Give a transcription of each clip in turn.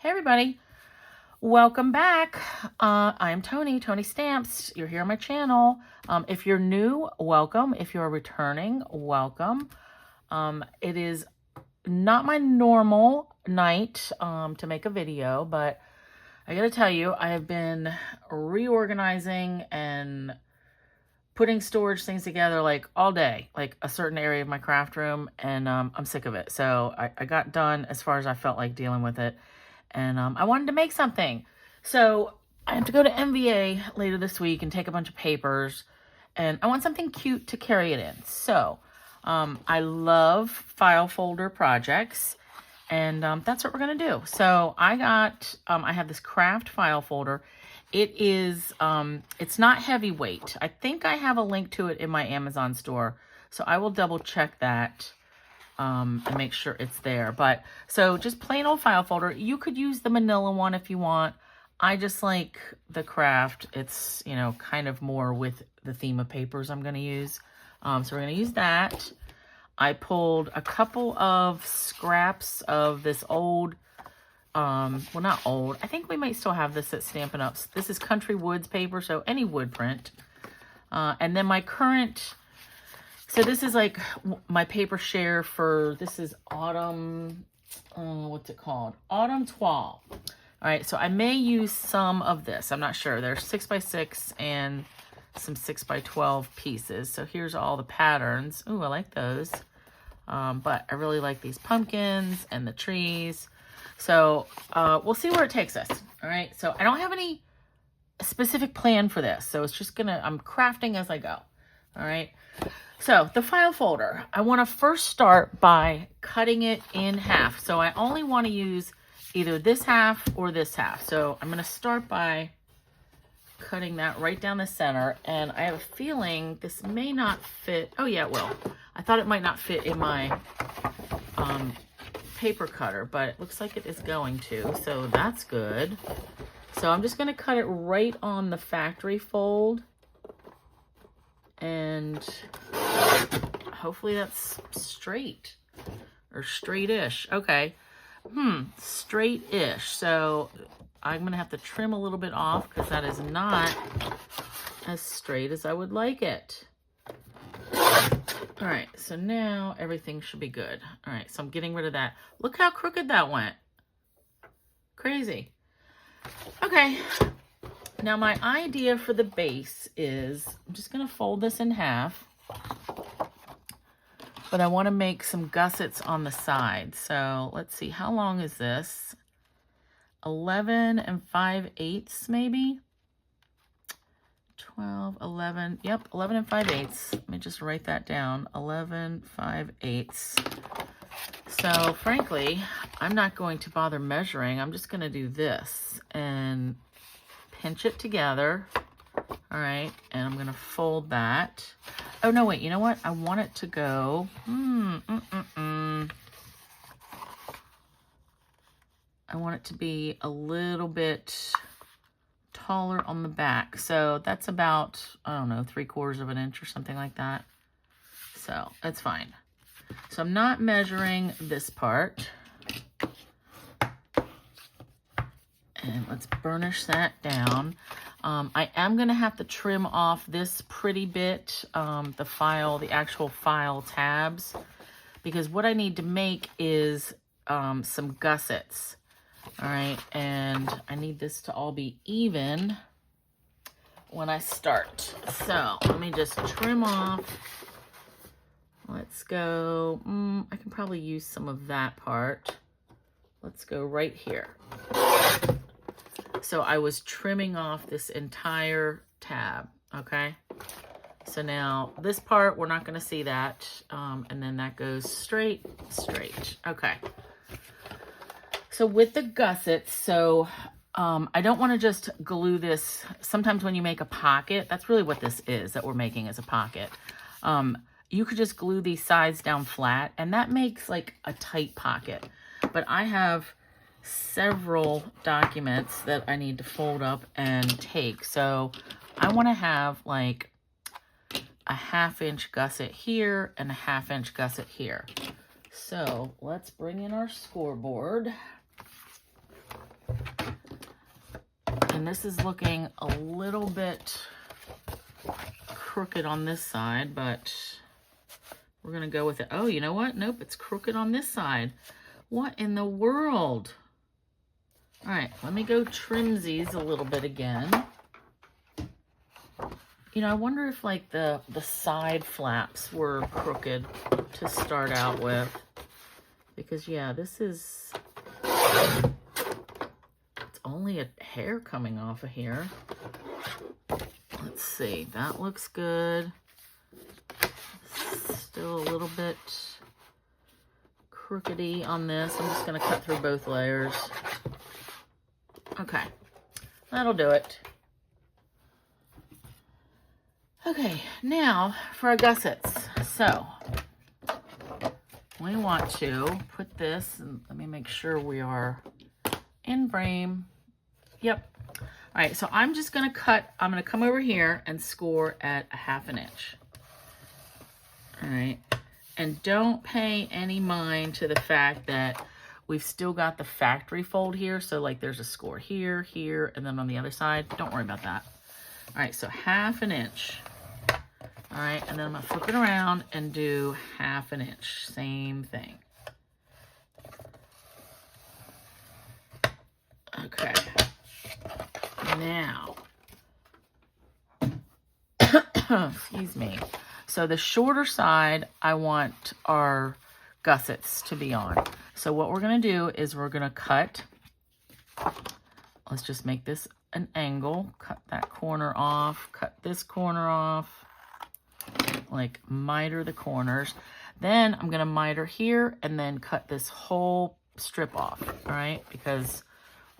Hey everybody, welcome back. I am Toni, ToniStamps. You're here on my channel. If you're new, welcome. If you're returning, welcome. It is not my normal night to make a video, but I gotta tell you, I have been reorganizing and putting storage things together like all day, like a certain area of my craft room, and I'm sick of it. So I got done as far as I felt like dealing with it. And I wanted to make something. So I have to go to MVA later this week and take a bunch of papers. And I want something cute to carry it in. So I love file folder projects. And that's what we're going to do. So I got, I have this craft file folder. It is, it's not heavyweight. I think I have a link to it in my Amazon store. So I will double check that. And make sure it's there. But so just plain old file folder. You could use the manila one if you want. I just like the craft. It's, you know, kind of more with the theme of papers I'm going to use. So we're going to use that. I pulled a couple of scraps of this old, well, not old. I think we might still have this at Stampin' Up. This is Country Woods paper, so any wood print. And then my current... So this is like my paper share for, this is Autumn, what's it called? Autumn Toile. All right, so I may use some of this. I'm not sure. There's 6x6 and some 6x12 pieces. So here's all the patterns. Ooh, I like those. But I really like these pumpkins and the trees. So we'll see where it takes us. All right, so I don't have any specific plan for this. So it's just gonna, I'm crafting as I go. All right. So the file folder, I want to first start by cutting it in half. So I only want to use either this half or this half. So I'm going to start by cutting that right down the center. And I have a feeling this may not fit. Oh yeah, it will. I thought it might not fit in my paper cutter, but it looks like it is going to. So that's good. So I'm just going to cut it right on the factory fold. And hopefully that's straight or straight-ish. Okay. Straight-ish. So I'm going to have to trim a little bit off because that is not as straight as I would like it. All right. So now everything should be good. All right. So I'm getting rid of that. Look how crooked that went. Crazy. Okay. Now my idea for the base is, I'm just going to fold this in half, but I want to make some gussets on the side. So let's see, how long is this? 11 5/8 maybe? 12, 11, yep, 11 5/8. Let me just write that down, 11 5/8. So frankly, I'm not going to bother measuring. I'm just going to do this and pinch it together. All right, and I'm gonna fold that. Oh no, wait, you know what? I want it to go, I want it to be a little bit taller on the back. So that's about, I don't know, 3/4 of an inch or something like that. So that's fine. So I'm not measuring this part. And let's burnish that down. I am going to have to trim off this pretty bit, the actual file tabs, because what I need to make is some gussets. All right, and I need this to all be even when I start. So let me just trim off. Let's go, I can probably use some of that part. Let's go right here. So I was trimming off this entire tab, okay? So now this part, we're not going to see that. And then that goes straight. Okay. So with the gussets, so I don't want to just glue this. Sometimes when you make a pocket, that's really what this is that we're making as a pocket. You could just glue these sides down flat, and that makes like a tight pocket. But I have several documents that I need to fold up and take. So I want to have like a 1/2 inch gusset here and a 1/2 inch gusset here. So let's bring in our scoreboard. And this is looking a little bit crooked on this side, but we're going to go with it. Oh, you know what? Nope, it's crooked on this side. What in the world? All right, let me go trimsies a little bit again. You know, I wonder if like the side flaps were crooked to start out with. Because yeah, this is, it's only a hair coming off of here. Let's see, that looks good. Still a little bit crookedy on this. I'm just gonna cut through both layers. Okay, that'll do it. Okay, now for our gussets. So we want to put this, and let me make sure we are in frame. Yep. All right, so I'm just gonna cut, I'm gonna come over here and score at 1/2 inch. All right, and don't pay any mind to the fact that we've still got the factory fold here. So like there's a score here, here, and then on the other side. Don't worry about that. All right, so 1/2 inch. All right, and then I'm gonna flip it around and do 1/2 inch, same thing. Okay, now, excuse me. So the shorter side, I want our gussets to be on. So what we're gonna do is we're gonna cut, let's just make this an angle, cut that corner off, cut this corner off, like miter the corners. Then I'm gonna miter here and then cut this whole strip off, all right? Because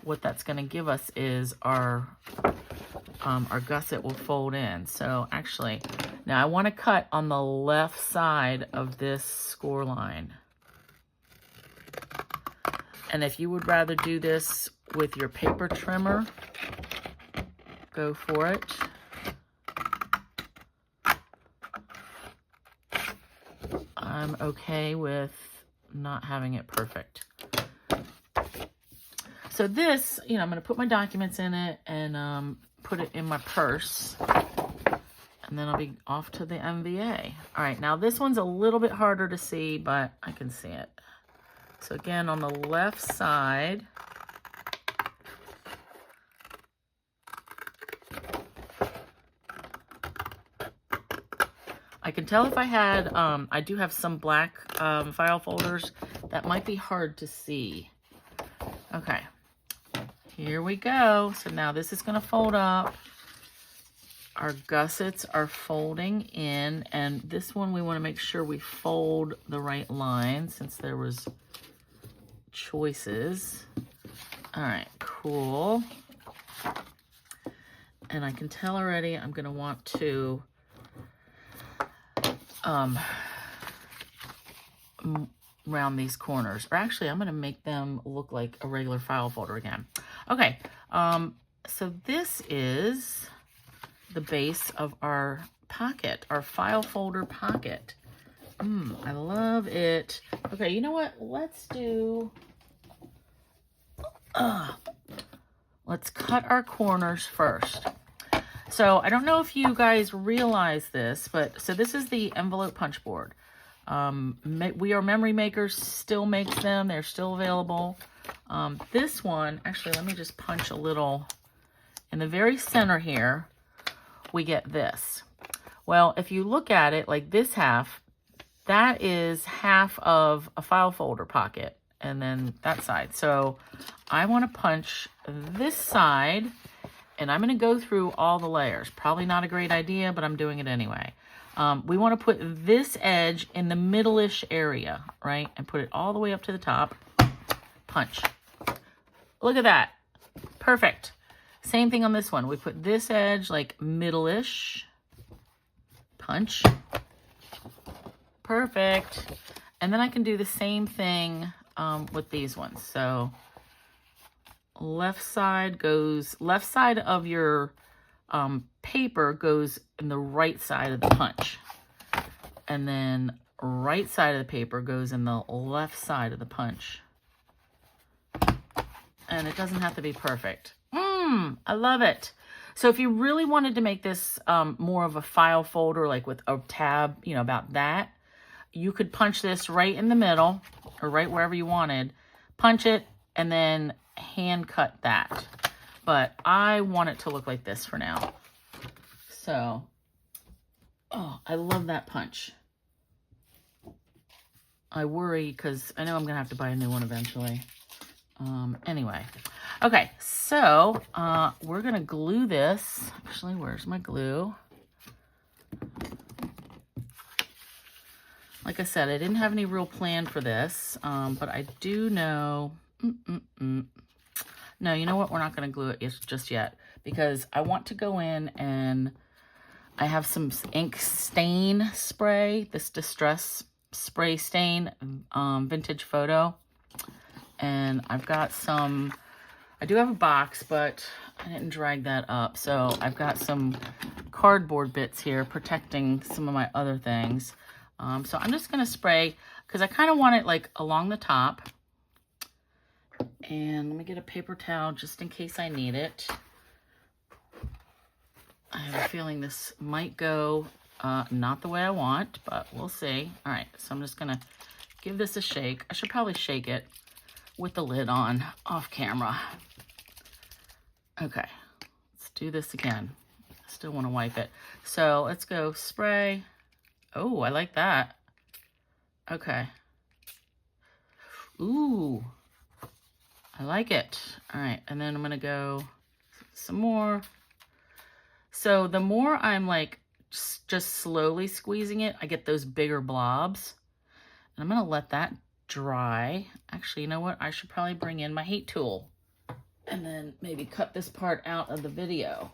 what that's gonna give us is our gusset will fold in. So actually, now I wanna cut on the left side of this score line. And if you would rather do this with your paper trimmer, go for it. I'm okay with not having it perfect. So this, you know, I'm going to put my documents in it and put it in my purse. And then I'll be off to the MVA. All right, now this one's a little bit harder to see, but I can see it. So again, on the left side, I can tell if I had, I do have some black file folders that might be hard to see. Okay, here we go. So now this is gonna fold up. Our gussets are folding in, and this one we wanna make sure we fold the right line since there was choices. All right, cool. And I can tell already I'm gonna want to round these corners, or actually I'm going to make them look like a regular file folder again. Okay, so this is the base of our pocket, our file folder pocket. I love it. Okay, you know what? Let's do, let's cut our corners first. So I don't know if you guys realize this, but so this is the envelope punch board. We Are Memory Makers still makes them. They're still available. This one, actually, let me just punch a little. In the very center here, we get this. Well, if you look at it like this half, that is half of a file folder pocket, and then that side. So I want to punch this side, and I'm going to go through all the layers. Probably not a great idea, but I'm doing it anyway. We want to put this edge in the middle-ish area, right? And put it all the way up to the top. Punch. Look at that. Perfect. Same thing on this one. We put this edge like middle-ish. Punch. Perfect. And then I can do the same thing with these ones. So left side of your paper goes in the right side of the punch. And then right side of the paper goes in the left side of the punch. And it doesn't have to be perfect. I love it. So if you really wanted to make this more of a file folder, like with a tab, you know, about that, you could punch this right in the middle or right wherever you wanted, punch it, and then hand cut that. But I want it to look like this for now. So, oh, I love that punch. I worry because I know I'm going to have to buy a new one eventually. Anyway. Okay, so we're going to glue this. Actually, where's my glue? Like I said, I didn't have any real plan for this, but I do know... No, you know what? We're not going to glue it just yet because I want to go in and I have some ink stain spray, this Distress Spray Stain Vintage Photo. And I've got some, I do have a box, but I didn't drag that up. So I've got some cardboard bits here protecting some of my other things. So I'm just going to spray because I kind of want it like along the top. And let me get a paper towel just in case I need it. I have a feeling this might go not the way I want, but we'll see. All right, so I'm just going to give this a shake. I should probably shake it with the lid on off camera. Okay, let's do this again. I still want to wipe it. So let's go spray. Oh, I like that. Okay. Ooh, I like it. All right, and then I'm going to go some more. So the more I'm like just slowly squeezing it, I get those bigger blobs. And I'm going to let that dry. Actually, you know what? I should probably bring in my heat tool and then maybe cut this part out of the video.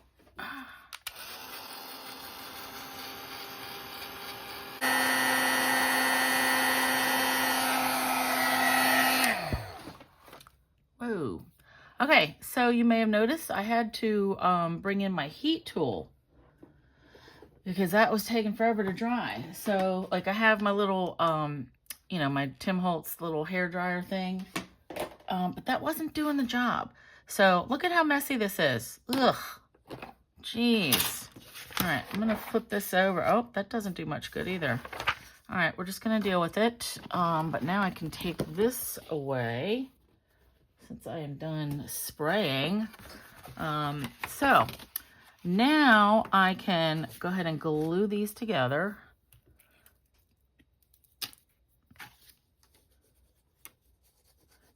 Whoa. Okay, so you may have noticed I had to bring in my heat tool because that was taking forever to dry. So like I have my little, you know, my Tim Holtz little hair dryer thing, but that wasn't doing the job. So look at how messy this is. Ugh, jeez. All right, I'm gonna flip this over. Oh, that doesn't do much good either. All right, we're just gonna deal with it. But now I can take this away since I am done spraying. So now I can go ahead and glue these together.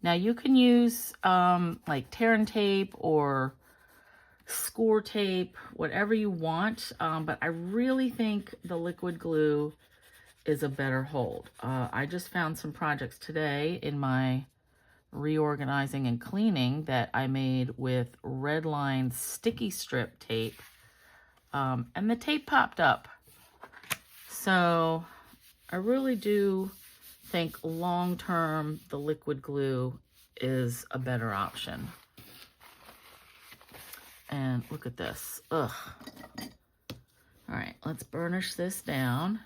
Now you can use like tear and tape or score tape, whatever you want, but I really think the liquid glue is a better hold. I just found some projects today in my reorganizing and cleaning that I made with red line sticky strip tape, and the tape popped up. So I really do think long-term the liquid glue is a better option. And look at this. Ugh. All right, let's burnish this down.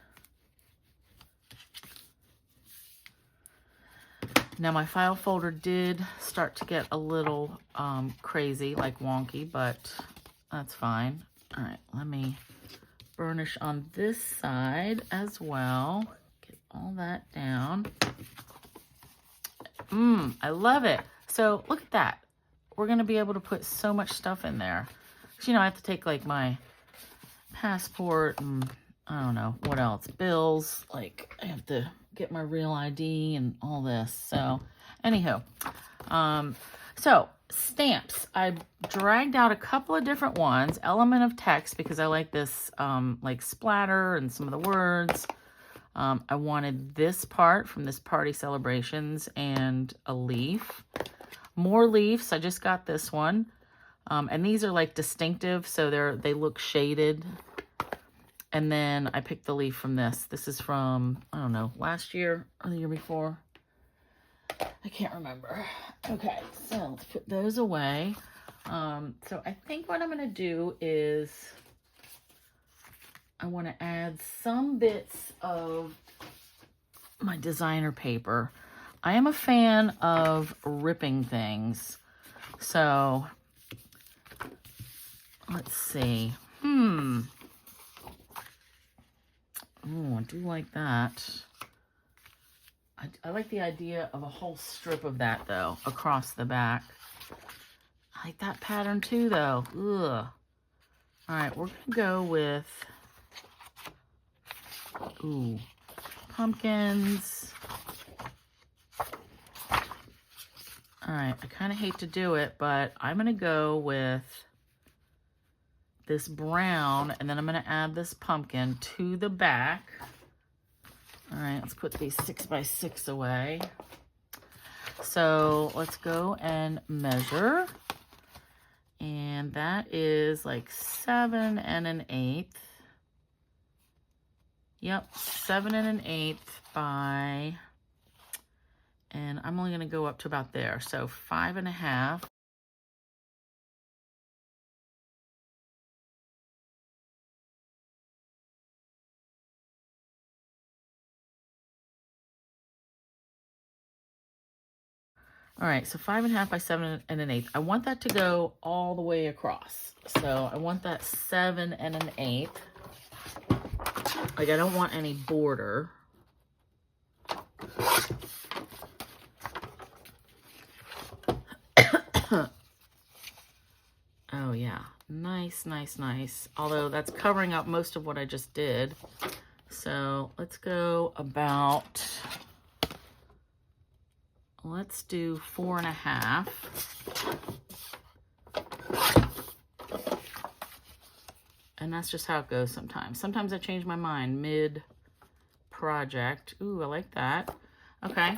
Now my file folder did start to get a little crazy, like wonky, but that's fine. All right, let me burnish on this side as well. Get all that down. I love it. So look at that. We're gonna be able to put so much stuff in there. So, you know, I have to take like my passport and I don't know what else, bills, like I have to get my real ID and all this. So anywho, so stamps, I dragged out a couple of different ones. Element of text, because I like this like splatter and some of the words. I wanted this part from this Party Celebrations and a leaf. More leaves. I just got this one. And these are like distinctive, so they look shaded. And then I picked the leaf from this. This is from, I don't know, last year or the year before. I can't remember. Okay, so let's put those away. So I think what I'm going to do is I want to add some bits of my designer paper. I am a fan of ripping things. So let's see. Oh, I do like that. I like the idea of a whole strip of that, though, across the back. I like that pattern, too, though. Ugh. All right, we're going to go with, ooh, pumpkins. All right, I kind of hate to do it, but I'm going to go with this brown, and then I'm going to add this pumpkin to the back. All right, let's put these 6x6 away. So let's go and measure. And that is like 7 1/8. Yep, 7 1/8 by, and I'm only going to go up to about there. So 5 1/2. All right, so 5 1/2 by 7 1/8. I want that to go all the way across. So I want that 7 1/8. Like, I don't want any border. Oh yeah, nice, nice, nice. Although that's covering up most of what I just did. So let's go about, let's do 4 1/2. And that's just how it goes sometimes. Sometimes I change my mind mid-project. Ooh, I like that. Okay,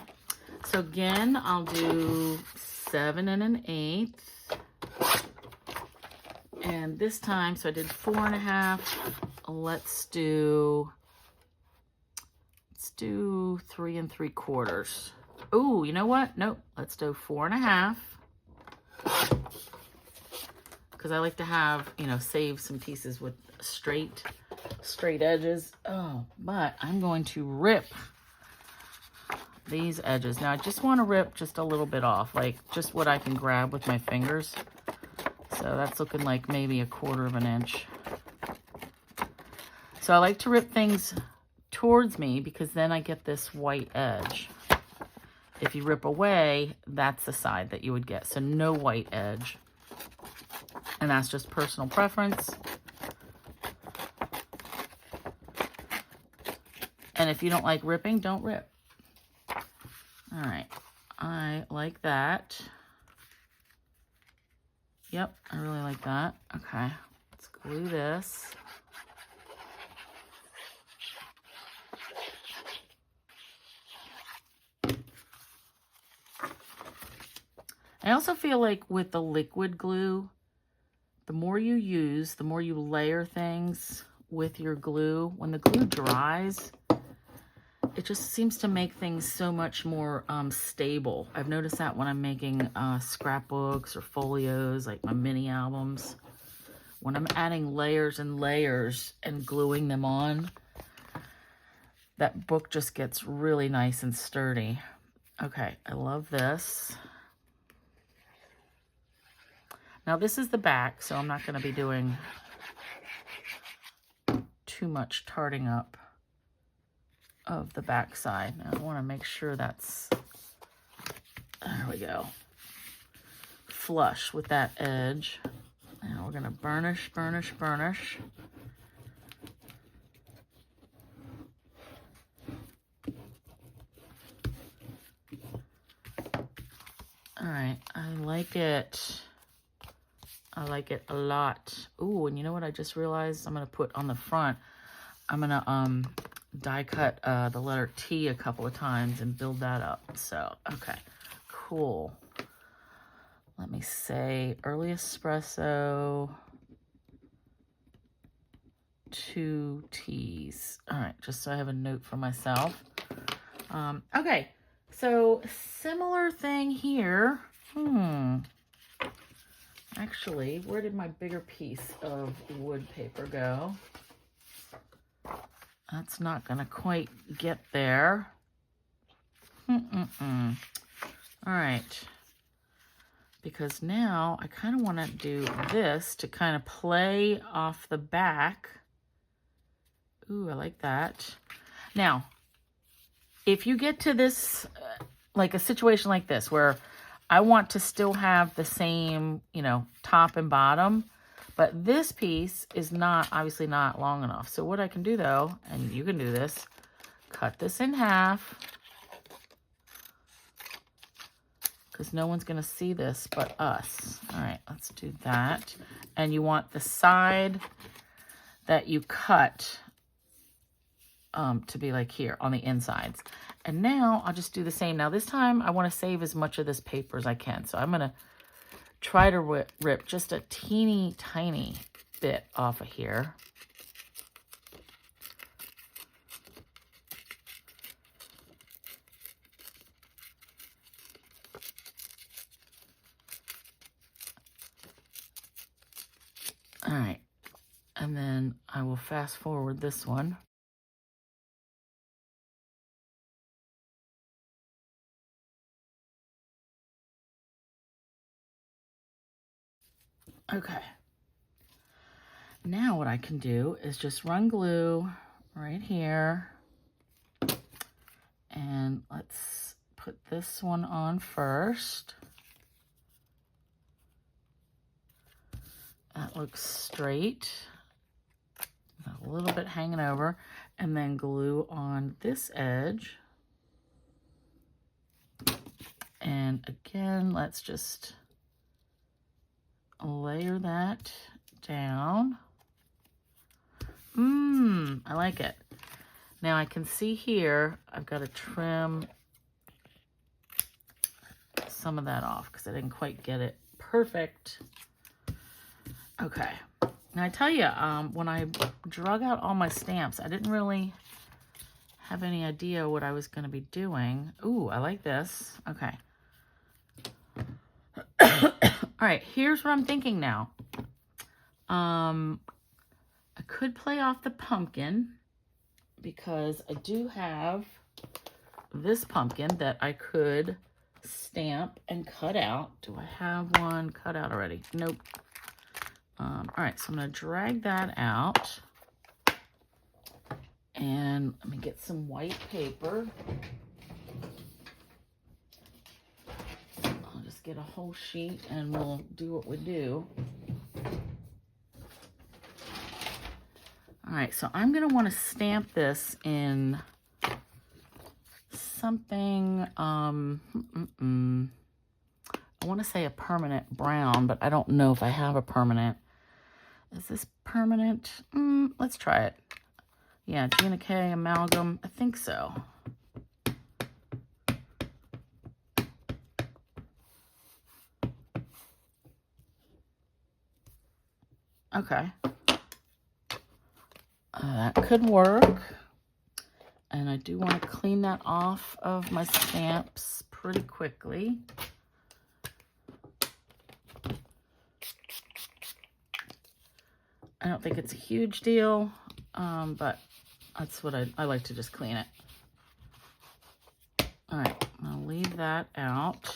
so again, I'll do 7 1/8. And this time, so I did 4 1/2. Let's do 3 3/4. Oh, you know what? Nope. Let's do 4 1/2. Because I like to have, you know, save some pieces with straight edges. Oh, but I'm going to rip these edges. Now I just want to rip just a little bit off, like just what I can grab with my fingers. So that's looking like maybe 1/4 inch. So I like to rip things towards me because then I get this white edge. If you rip away, that's the side that you would get. So no white edge. And that's just personal preference. And if you don't like ripping, don't rip. All right, I like that. Yep, I really like that. Okay, let's glue this. I also feel like with the liquid glue, the more you use, the more you layer things with your glue. When the glue dries, it just seems to make things so much more stable. I've noticed that when I'm making scrapbooks or folios, like my mini albums. When I'm adding layers and layers and gluing them on, that book just gets really nice and sturdy. Okay, I love this. Now this is the back, so I'm not going to be doing too much tarting up of the back side. Now I want to make sure that's, there we go, flush with that edge. Now we're going to burnish, burnish, burnish. All right, I like it. I like it a lot. Ooh, and you know what I just realized I'm going to put on the front? I'm going to die cut the letter T a couple of times and build that up. So, okay, cool. Let me say early espresso, 2 T's. All right, just so I have a note for myself. Okay, so similar thing here. Actually, where did my bigger piece of wood paper go? That's not going to quite get there. All right. because now I kind of want to do this to kind of play off the back. Ooh, I like that. Now, if you get to this, like a situation like this, where I want to still have the same, you know, top and bottom, but this piece is not, obviously not long enough. So what I can do though, and you can do this, cut this in half, because no one's going to see this but us. All right, let's do that. And you want the side that you cut to be like here on the insides. And now I'll just do the same. Now this time I want to save as much of this paper as I can. So I'm going to try to rip just a teeny tiny bit off of here. All right, and then I will fast forward this one. Okay. Now what I can do is just run glue right here. And let's put this one on first. That looks straight. A little bit hanging over. And then glue on this edge. And again, let's just layer that down. I like it. Now I can see here, I've got to trim some of that off because I didn't quite get it perfect. Okay. Now I tell you, when I drug out all my stamps, I didn't really have any idea what I was going to be doing. Ooh, I like this. Okay. All right, here's what I'm thinking now. I could play off the pumpkin because I do have this pumpkin that I could stamp and cut out. Do I have one cut out already? Nope. All right, so I'm going to drag that out. And let me get some white paper. I'll just get a whole sheet and we'll do what we do. All right, so I'm going to want to stamp this in something, I want to say a permanent brown, but I don't know if I have a permanent. Is this permanent? Let's try it. Yeah, Gina K amalgam, I think so. Okay. That could work. And I do want to clean that off of my stamps pretty quickly. I don't think it's a huge deal, but that's what I like to just clean it. All right, I'll leave that out.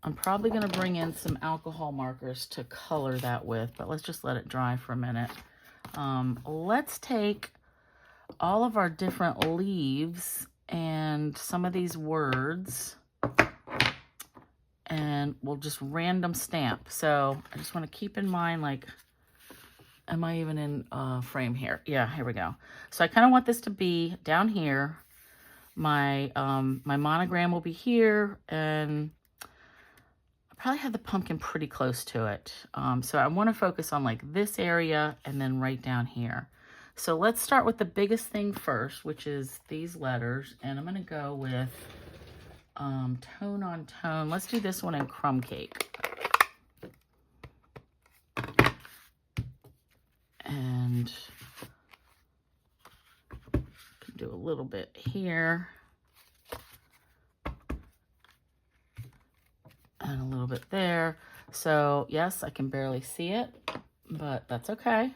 I'm probably going to bring in some alcohol markers to color that with, but let's just let it dry for a minute. Let's take all of our different leaves and some of these words, and we'll just random stamp. So I just want to keep in mind, like, am I even in frame here? Yeah, here we go. So I kind of want this to be down here. My my monogram will be here, and probably have the pumpkin pretty close to it. So I want to focus on like this area and then right down here. So let's start with the biggest thing first, which is these letters. And I'm going to go with tone on tone. Let's do this one in crumb cake. And do a little bit here. And a little bit there. So yes, I can barely see it, but that's okay.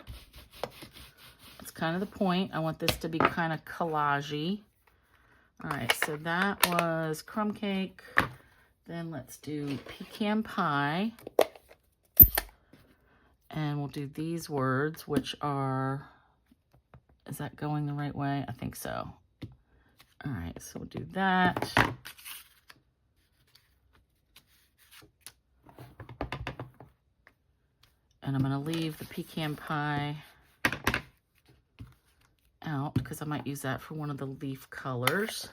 That's kind of the point. I want this to be kind of collage-y. All right, so that was crumb cake. Then let's do pecan pie. And we'll do these words, which are, is that going the right way? I think so. All right, so we'll do that. And I'm going to leave the pecan pie out because I might use that for one of the leaf colors.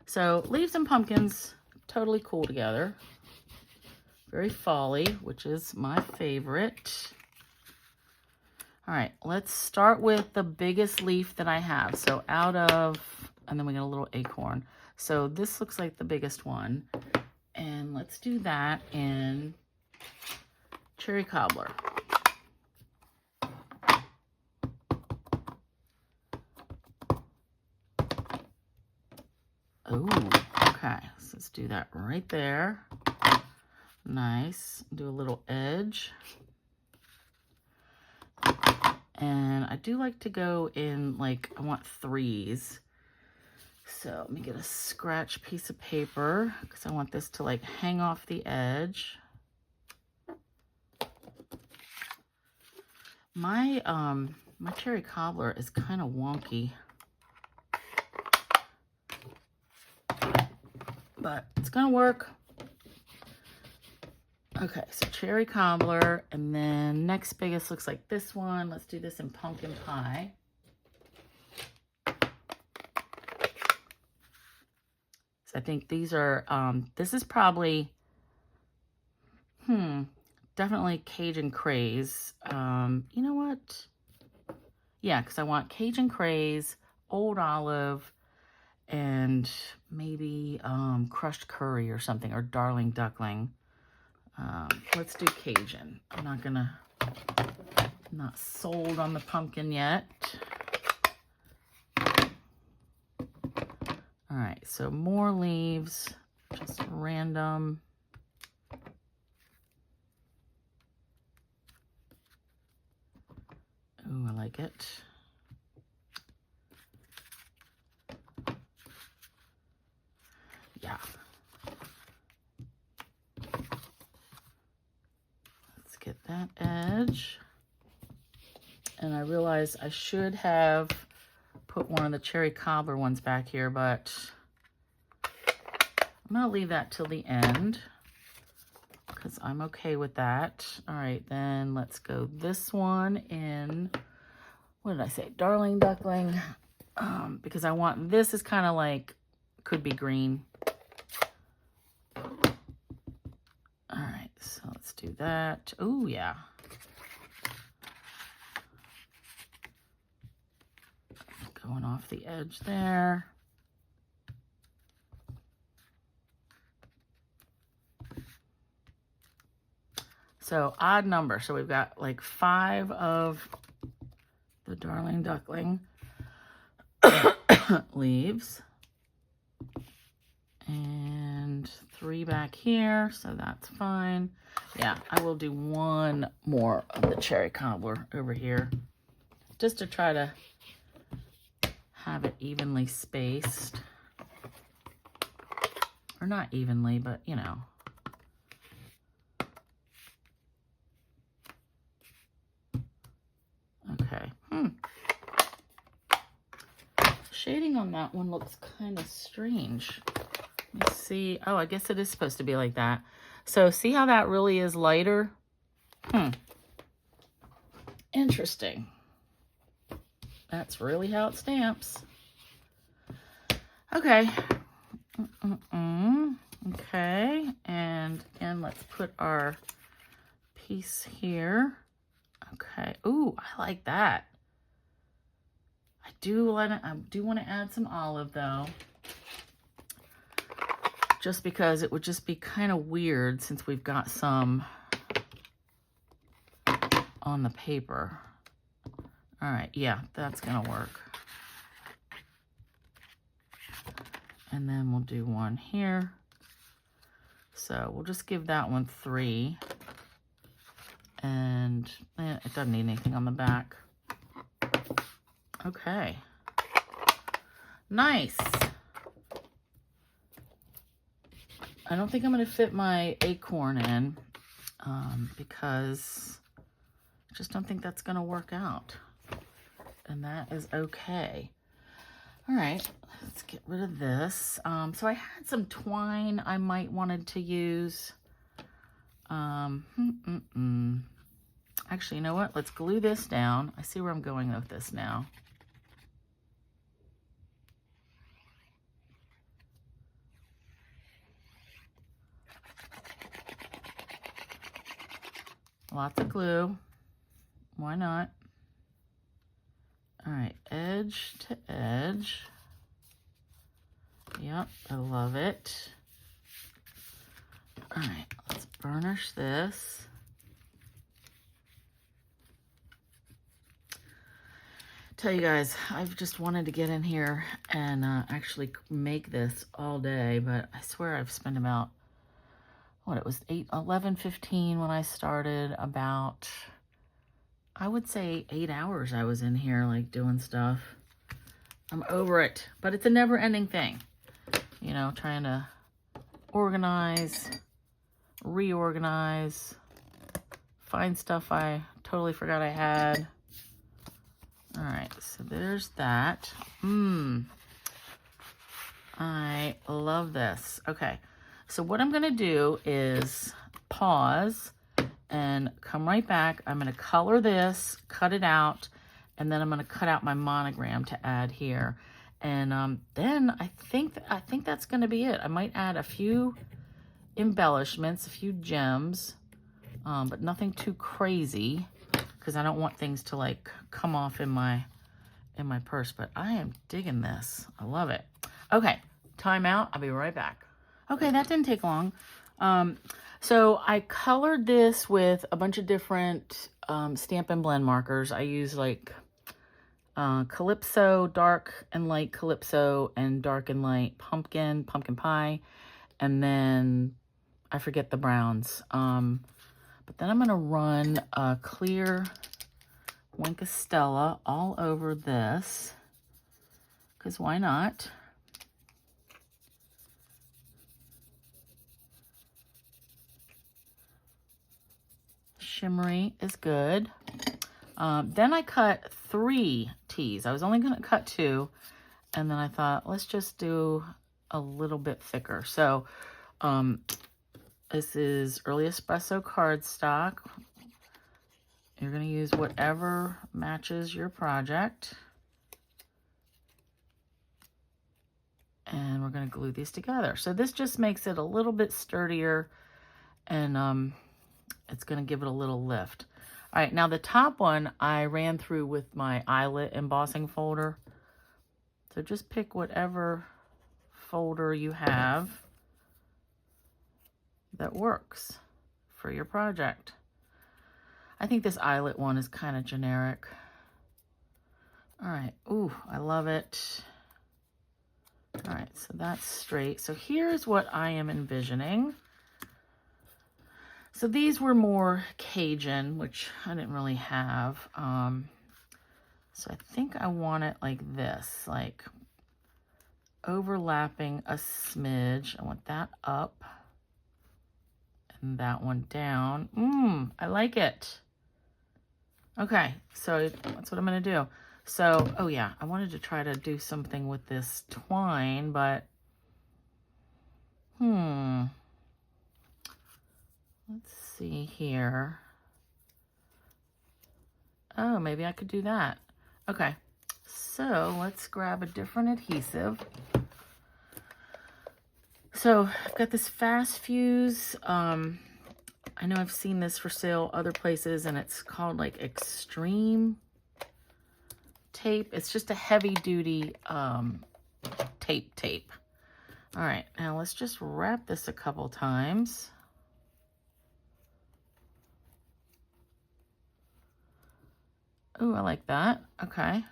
So leaves and pumpkins, totally cool together. Very fall-y, which is my favorite. All right, let's start with the biggest leaf that I have. So out of, and then we get a little acorn. So this looks like the biggest one. And let's do that in cherry cobbler. Oh, okay. So let's do that right there. Nice. Do a little edge. And I do like to go in, like, I want 3s. So let me get a scratch piece of paper because I want this to, like, hang off the edge. My cherry cobbler is kind of wonky, but it's gonna work. Okay, so cherry cobbler, and then next biggest looks like this one. Let's do this in pumpkin pie. So I think these are, this is probably, definitely Cajun Craze. You know what? Yeah, because I want Cajun Craze, Old Olive, and maybe crushed curry or something, or darling duckling. Let's do Cajun. I'm not sold on the pumpkin yet. All right, so more leaves, just random. Ooh, I like it. Yeah. Let's get that edge. And I realize I should have put one of the cherry cobbler ones back here, but I'm gonna leave that till the end because I'm okay with that. All right, then let's go this one in, what did I say? Darling duckling, because I want, this is kind of like, could be green. All right, so let's do that. Oh, yeah. Going off the edge there. So odd number. So we've got like 5 of the darling duckling leaves. And 3 back here, so that's fine. Yeah, I will do 1 more of the cherry cobbler over here, just to try to have it evenly spaced. Or not evenly, but you know. Okay. Shading on that one looks kind of strange. Let's see. Oh, I guess it is supposed to be like that. So see how that really is lighter? Interesting. That's really how it stamps. Okay. Okay. And again, let's put our piece here. Okay. Ooh, I like that. I do want to add some olive though. Just because it would just be kind of weird since we've got some on the paper. All right, yeah, that's gonna work. And then we'll do 1 here. So we'll just give that one 3. And it doesn't need anything on the back. Okay. Nice. I don't think I'm going to fit my acorn in because I just don't think that's going to work out. And that is okay. All right, let's get rid of this. So I had some twine I might wanted to use. Actually, you know what? Let's glue this down. I see where I'm going with this now. Lots of glue. Why not? All right, edge to edge. Yep, I love it. All right, let's burnish this. Tell you guys, I've just wanted to get in here and actually make this all day, but I swear I've spent about, what, it was 11:15 when I started, about, I would say 8 hours I was in here, like, doing stuff. I'm over it, but it's a never-ending thing. You know, trying to organize, reorganize, find stuff I totally forgot I had. All right, so there's that. I love this. Okay, so what I'm gonna do is pause and come right back. I'm gonna color this, cut it out, and then I'm gonna cut out my monogram to add here. And then I think that's gonna be it. I might add a few embellishments, a few gems, but nothing too crazy because I don't want things to like come off in my purse. But I am digging this. I love it. Okay, time out. I'll be right back. Okay, that didn't take long. So I colored this with a bunch of different Stampin' Blend markers. I use like Calypso, dark and light Calypso, and dark and light pumpkin pie, and then I forget the browns. But then I'm going to run a clear Wink of Stella all over this, because why not? Shimmery is good. Then I cut 3 T's. I was only going to cut 2, and then I thought, let's just do a little bit thicker. So this is Early Espresso cardstock. You're going to use whatever matches your project. And we're going to glue these together. So this just makes it a little bit sturdier, and it's going to give it a little lift. All right, now the top one I ran through with my eyelet embossing folder. So just pick whatever folder you have that works for your project. I think this eyelet one is kind of generic. All right, ooh, I love it. All right, so that's straight. So here's what I am envisioning. So these were more Cajun, which I didn't really have. So I think I want it like this, like overlapping a smidge. I want that up and that one down. I like it. Okay, so that's what I'm gonna do. So, oh yeah, I wanted to try to do something with this twine, but let's see here. Oh, maybe I could do that. Okay, so let's grab a different adhesive. So I've got this Fast Fuse. I know I've seen this for sale other places, and it's called like Extreme Tape. It's just a heavy duty tape. All right, now let's just wrap this a couple times. Ooh, I like that. Okay.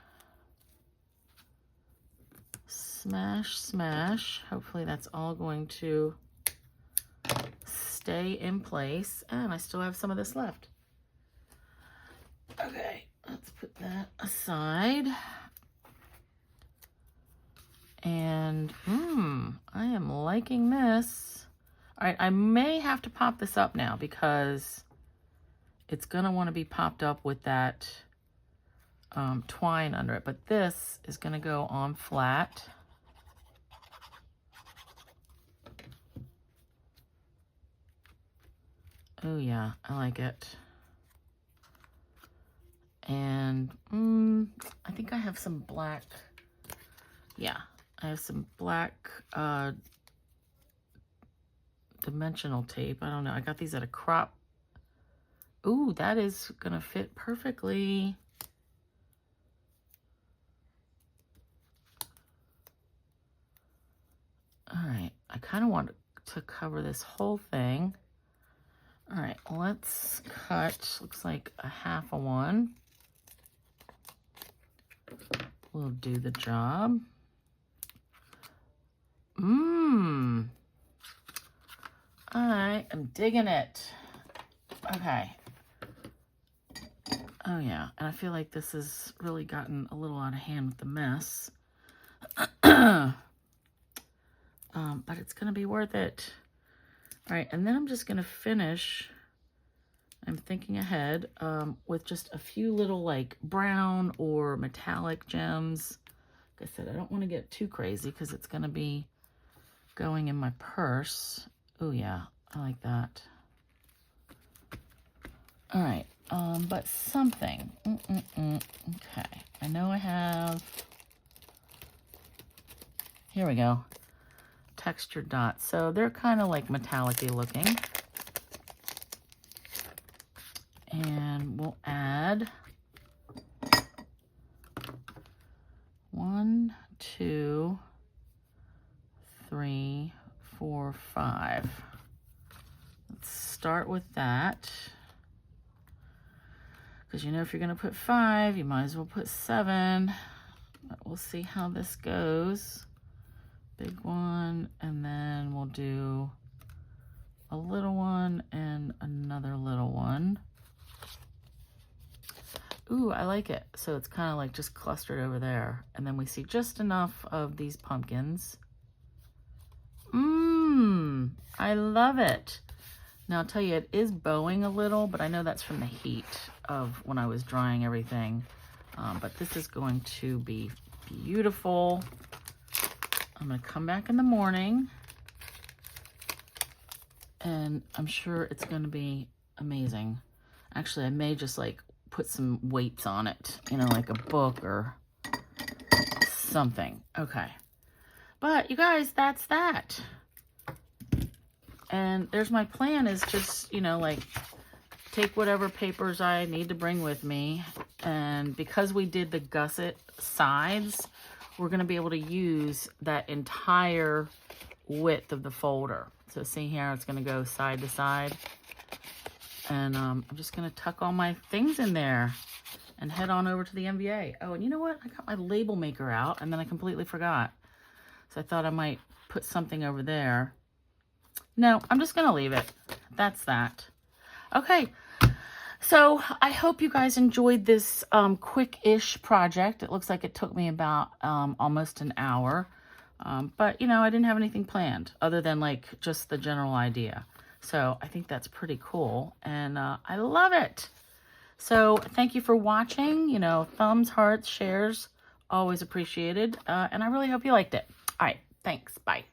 Smash, smash. Hopefully that's all going to stay in place. And I still have some of this left. Okay, let's put that aside. And I am liking this. All right, I may have to pop this up now because it's gonna want to be popped up with that twine under it, but this is gonna go on flat. Oh yeah, I like it. And I think I have some black, yeah, I have some black dimensional tape. I don't know, I got these at a crop. Ooh, that is gonna fit perfectly. All right, I kind of want to cover this whole thing. All right, let's cut, looks like a half of one. Will do the job. I am digging it. Okay. Oh yeah, and I feel like this has really gotten a little out of hand with the mess. But it's gonna be worth it. All right, and then I'm just gonna finish, I'm thinking ahead, with just a few little like brown or metallic gems. Like I said, I don't want to get too crazy because it's gonna be going in my purse. Oh yeah, I like that. All right, but something. Okay, I know I have, here we go, textured dots. So they're kind of like metallic-y looking. And we'll add 1, 2, 3, 4, 5. Let's start with that. Because you know, if you're going to put 5, you might as well put 7. But we'll see how this goes. Big one, and then we'll do a little one and another little one. Ooh, I like it. So it's kind of like just clustered over there. And then we see just enough of these pumpkins. I love it. Now I'll tell you, it is bowing a little, but I know that's from the heat of when I was drying everything. But this is going to be beautiful. I'm gonna come back in the morning and I'm sure it's gonna be amazing. Actually, I may just like put some weights on it, you know, like a book or something. Okay. But you guys, that's that. And there's my plan, is just, you know, like take whatever papers I need to bring with me. And because we did the gusset sides, we're going to be able to use that entire width of the folder. So see here, it's going to go side to side. And I'm just going to tuck all my things in there and head on over to the MVA. Oh, and you know what? I got my label maker out and then I completely forgot. So I thought I might put something over there. No, I'm just going to leave it. That's that. Okay. So I hope you guys enjoyed this quick-ish project. It looks like it took me about almost an hour. But, you know, I didn't have anything planned other than like just the general idea. So I think that's pretty cool. And I love it. So thank you for watching. You know, thumbs, hearts, shares, always appreciated. And I really hope you liked it. All right. Thanks. Bye.